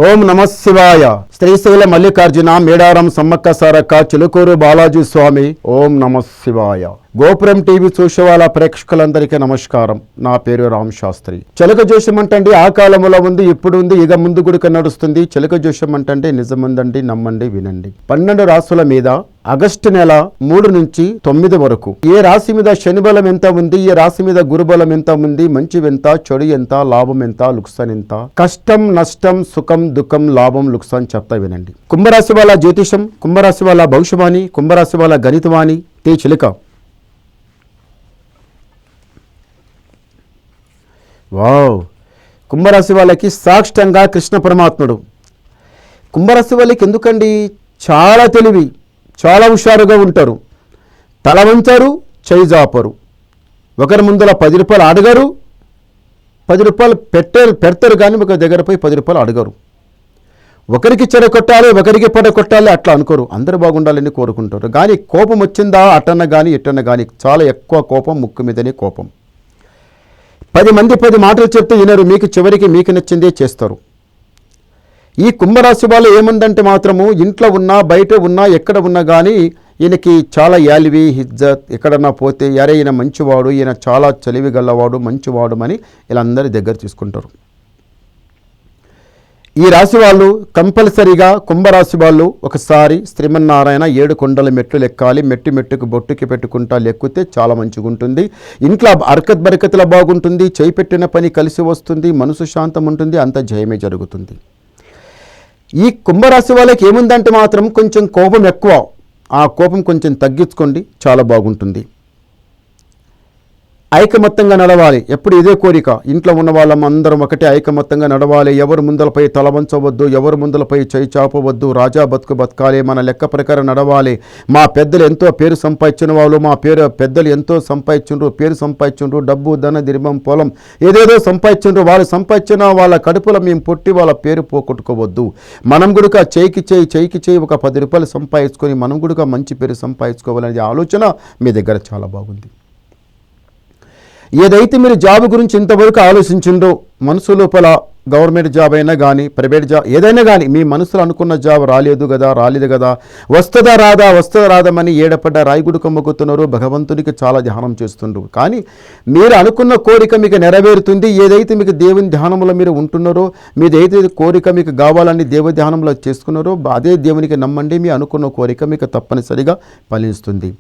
ఓం నమ శివాయ. శ్రీశైల మల్లికార్జున మేడారం సమ్మక్క సారక్క చిలుకూరు బాలాజీ స్వామి. ఓం నమ శివాయ. గోపురం టీవీ చూసే వాళ్ళ ప్రేక్షకులందరికీ నమస్కారం. నా పేరు రామ్ శాస్త్రి. చిలక జోషం అంటండి ఆ కాలంలో ఉంది, ఇప్పుడు ఉంది, ఇక ముందు గుడిక నడుస్తుంది. చిలక జోషం అంటండి నిజముందండి, నమ్మండి, వినండి. 12 రాసుల మీద ఆగస్టు నెల 3 నుంచి 9 వరకు ఏ రాశి మీద శని బలం ఎంత ఉంది, ఏ రాశి మీద గురుబలం ఎంత ఉంది, మంచి ఎంత, చెడు ఎంత, లాభం ఎంత, లుక్సాన్ ఎంత, కష్టం నష్టం సుఖం దుఃఖం లాభం లుక్సాన్ చెప్తా వినండి. కుంభరాశి వాళ్ళ జ్యోతిషం, కుంభరాశి వాళ్ళ భవిష్యవాణి, కుంభరాశి వాళ్ళ గణితవాణి. తే చిలుక. వావ్. కుంభరాశి వాళ్ళకి సాక్షాంగా కృష్ణ పరమాత్ముడు. కుంభరాశి వాళ్ళకి ఎందుకండి చాలా తెలివి, చాలా హుషారుగా ఉంటారు. తల వంచారు, చేయి జాపరు. ఒకరి ముందర 10 రూపాయలు అడగరు, 10 రూపాయలు పెడతారు కానీ ఒక దగ్గర పోయి 10 రూపాయలు అడగరు. ఒకరికి చెడగొట్టాలి, ఒకరికి పడగొట్టాలి అట్లా అనుకోరు. అందరూ బాగుండాలని కోరుకుంటారు. కానీ కోపం వచ్చిందా అటన్న కానీ ఇటన్న కానీ చాలా ఎక్కువ కోపం, ముక్కు మీదనే కోపం. 10 మంది 10 మాటలు చెప్తే వినరు, మీకు చివరికి మీకు నచ్చిందే చేస్తారు. ఈ కుంభరాశి వాళ్ళు ఏముందంటే మాత్రము ఇంట్లో ఉన్నా బయట ఉన్నా ఎక్కడ ఉన్నా కానీ ఈయనకి చాలా యాలివి హిజ్జత్. ఎక్కడన్నా పోతే యారే ఈయన మంచివాడు, ఈయన చాలా చలివి గల్లవాడు, మంచివాడు అని వీళ్ళందరి దగ్గర తీసుకుంటారు. ఈ రాశి వాళ్ళు కంపల్సరీగా కుంభరాశి వాళ్ళు ఒకసారి శ్రీమన్నారాయణ 7 కొండల మెట్లు ఎక్కాలి. మెట్టు మెట్టుకు బొట్టుకి పెట్టుకుంటా లెక్కితే చాలా మంచిగా ఉంటుంది. ఇంట్లో అరకత్ బరకతుల బాగుంటుంది, చేయి పెట్టిన పని కలిసి వస్తుంది, మనసు శాంతం ఉంటుంది, అంత జయమే జరుగుతుంది. ఈ కుంభరాశి వాళ్ళకి ఏముందంటే మాత్రం కొంచెం కోపం ఎక్కువ. ఆ కోపం కొంచెం తగ్గించుకోండి, చాలా బాగుంటుంది. ఐకమత్యంగా నడవాలి, ఎప్పుడు ఇదే కోరిక. ఇంట్లో ఉన్న వాళ్ళం అందరం ఒకటే ఐకమత్యంగా నడవాలి. ఎవరు ముందలపై తల వంచవద్దు, ఎవరు ముందలపై చేయి చాపవద్దు. రాజా బతుకు బతకాలి, మన లెక్క ప్రకారం నడవాలి. మా పెద్దలు ఎంతో పేరు సంపాదించిన వాళ్ళు, మా పెద్దలు ఎంతో సంపాదించుండ్రు, పేరు సంపాదించుండ్రు, డబ్బు ధన దిర్మం పొలం ఏదేదో సంపాదించుండ్రు. వాళ్ళు సంపాదించిన వాళ్ళ కడుపులో మేము పొట్టి వాళ్ళ పేరు పోగొట్టుకోవద్దు. మనం కూడా చేయికి చేయి ఒక 10 రూపాయలు సంపాదించుకొని మనం కూడా మంచి పేరు సంపాదించుకోవాలనే ఆలోచన మీ దగ్గర చాలా బాగుంది. ఏదైతే మీరు జాబ్ గురించి ఇంతవరకు ఆలోచించిండో, మనసు లోపల గవర్నమెంట్ జాబ్ అయినా కానీ ప్రైవేట్ జాబ్ ఏదైనా కానీ మీ మనసులో అనుకున్న జాబ్ రాలేదు కదా, వస్తుందా రాదామని ఏడపడ్డ రాయిగుడు కొమ్మకుతున్నారు. భగవంతునికి చాలా ధ్యానం చేస్తుండ్రు. కానీ మీరు అనుకున్న కోరిక మీకు నెరవేరుతుంది. ఏదైతే మీకు దేవుని ధ్యానంలో మీరు ఉంటున్నారో, మీదైతే కోరిక మీకు కావాలని దేవ ధ్యానంలో చేసుకున్నారో అదే దేవునికి నమ్మండి. మీ అనుకున్న కోరిక మీకు తప్పనిసరిగా ఫలిస్తుంది.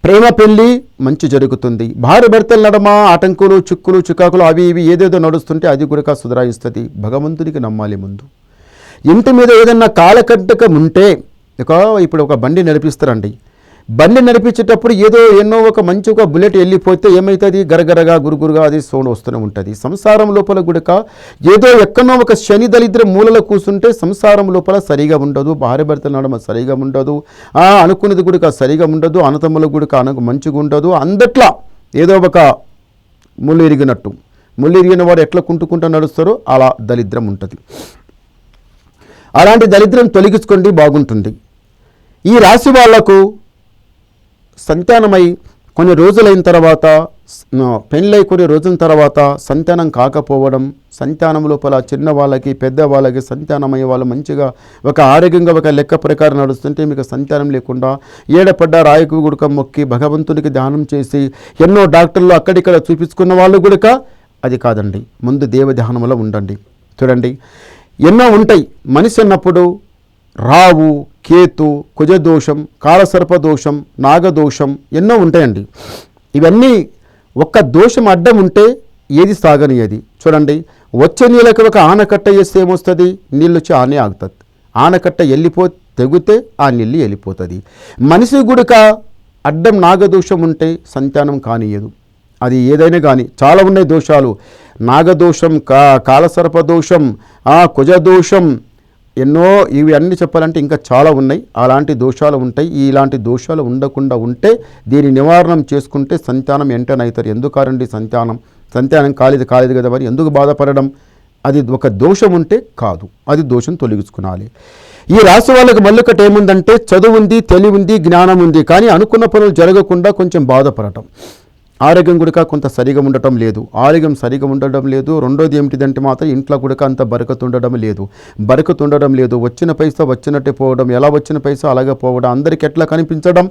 ప్రేమ పెళ్ళి మంచి జరుగుతుంది. భార్య భర్తల నడమ ఆటంకులు చిక్కులు చికాకులు అవి ఇవి ఏదేదో నడుస్తుంటే అది కూడా సుధరాయిస్తుంది. భగవంతునికి నమ్మాలి ముందు. ఇంటి మీద ఏదన్నా కాలకట్టకం ఉంటే ఇప్పుడు ఒక బండి నడిపిస్తారండి. బండి నడిపించేటప్పుడు ఎన్నో ఒక మంచి ఒక బుల్లెట్ వెళ్ళిపోతే ఏమవుతుంది, గరగరగా గురుగురుగా అది సౌండ్ వస్తూనే ఉంటుంది. సంసారం లోపల గుడక ఏదో ఎక్కడో ఒక శని దళిద్ర మూలలో కూర్చుంటే సంసారం లోపల సరిగా ఉండదు, భార్య భర్తల నడమ సరిగా ఉండదు, అనుకున్నది గుడక సరిగా ఉండదు, అన్నతమ్ముల గుడక మంచిగా ఉండదు. అందట్లా ఏదో ఒక ముళ్ళు ఇరిగినట్టు, ముళ్ళు ఇరిగిన వాడు ఎట్లా కుంటుకుంటూ నడుస్తారో అలా దరిద్రం ఉంటుంది. అలాంటి దరిద్రం తొలగించుకోండి, బాగుంటుంది. ఈ రాశి వాళ్లకు సంతానమై కొన్ని రోజులైన తర్వాత, పెళ్ళై కొన్ని రోజుల తర్వాత సంతానం కాకపోవడం, సంతానం లోపల చిన్న వాళ్ళకి పెద్ద వాళ్ళకి సంతానమయ్యే వాళ్ళు మంచిగా ఒక ఆరోగ్యంగా ఒక లెక్క ప్రకారం నడుస్తుంటే మీకు సంతానం లేకుండా ఏడపడ్డ రాయికు గుడక మొక్కి భగవంతునికి ధ్యానం చేసి ఎన్నో డాక్టర్లు అక్కడిక్కడ చూపించుకున్న వాళ్ళు గుడక అది కాదండి. ముందు దేవ ధ్యానంలో ఉండండి. చూడండి, ఎన్నో ఉంటాయి. మనిషి అన్నప్పుడు రావు, కేతు, కుజదోషం, కాలసర్పదోషం, నాగదోషం ఎన్నో ఉంటాయండి. ఇవన్నీ ఒక్క దోషం అడ్డం ఉంటే ఏది సాగనియది. చూడండి, వచ్చే నీళ్ళకి ఒక ఆనకట్ట వేస్తే ఏమొస్తుంది, నీళ్ళు వచ్చి ఆనే ఆగుతుంది. ఆనకట్ట తెగితే ఆ నీళ్ళు వెళ్ళిపోతుంది. మనిషి గుడక అడ్డం నాగదోషం ఉంటే సంతానం కానియదు. అది ఏదైనా కానీ చాలా ఉన్నాయి దోషాలు. నాగదోషం, కాలసర్పదోషం, కుజదోషం ఎన్నో, ఇవి అన్నీ చెప్పాలంటే ఇంకా చాలా ఉన్నాయి. అలాంటి దోషాలు ఉంటాయి. ఇలాంటి దోషాలు ఉండకుండా ఉంటే దీని నివారణం చేసుకుంటే సంతానం ఎంటనవుతారు. ఎందుకారండి సంతానం కాలేదు కదా మరి ఎందుకు బాధపడడం? అది ఒక దోషం ఉంటే కాదు, అది దోషం తొలగించుకోవాలి. ఈ రాశి వాళ్ళకి మళ్ళొకటి ఏముందంటే చదువు ఉంది, తెలివి ఉంది, జ్ఞానం ఉంది, కానీ అనుకున్న పనులు జరగకుండా కొంచెం బాధపడటం. ఆరోగ్యం కూడా కొంత సరిగా ఉండటం లేదు. ఆరోగ్యం సరిగా ఉండడం లేదు. రెండోది ఏమిటిదంటే మాత్రం ఇంట్లో కూడా అంత బరకత్ ఉండడం లేదు. వచ్చిన పైసా వచ్చినట్టే పోవడం, ఎలా వచ్చిన పైసా అలాగే పోవడం, అందరికి ఎట్లా కనిపించడం,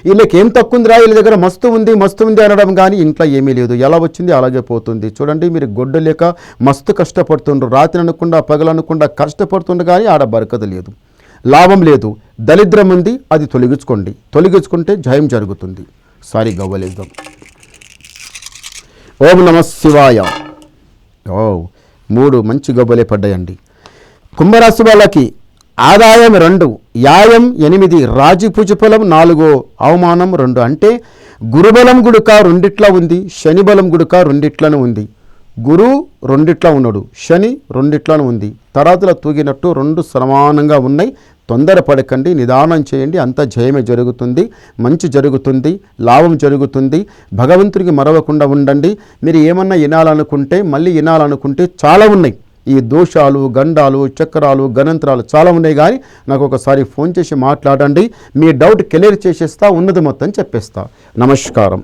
వీళ్ళకి ఏం తక్కువ ఉందిరా, వీళ్ళ దగ్గర మస్తు ఉంది అనడం, కానీ ఇంట్లో ఏమీ లేదు, ఎలా వచ్చింది అలాగే పోతుంది. చూడండి, మీరు గొడ్డు లేక మస్తు కష్టపడుతుండ్రు, రాత్రి అనకుండా పగలనకుండా కష్టపడుతుండ్రు, కానీ ఆడ బరకత లేదు, లాభం లేదు, దరిద్రం ఉంది. అది తొలగించుకుంటే జయం జరుగుతుంది. సారీ గవ్వలేద్దాం. ఓం నమ శివాయ. 3 మంచి గవ్వలే పడ్డాయండి. కుంభరాశి వాళ్ళకి ఆదాయం 2, యాయం 8, రాజపూజఫలం 4, అవమానం 2. అంటే గురుబలం గుడుక 2 ఉంది, శని బలం గుడుక 2 ఉంది. గురు 2 ఉన్నాడు, శని 2 ఉంది. తరాతుల తూగినట్టు 2 సమానంగా ఉన్నాయి. తొందరపడకండి, నిదానం చేయండి, అంత జయమే జరుగుతుంది, మంచి జరుగుతుంది, లాభం జరుగుతుంది. భగవంతుడికి మరవకుండా ఉండండి. మీరు ఏమన్నా వినాలనుకుంటే చాలా ఉన్నాయి. ఈ దోషాలు, గండాలు, చక్రాలు, గణంత్రాలు చాలా ఉన్నాయి. కానీ నాకు ఒకసారి ఫోన్ చేసి మాట్లాడండి, మీ డౌట్ క్లియర్ చేసేస్తా, ఉన్నది మొత్తం చెప్పేస్తా. నమస్కారం.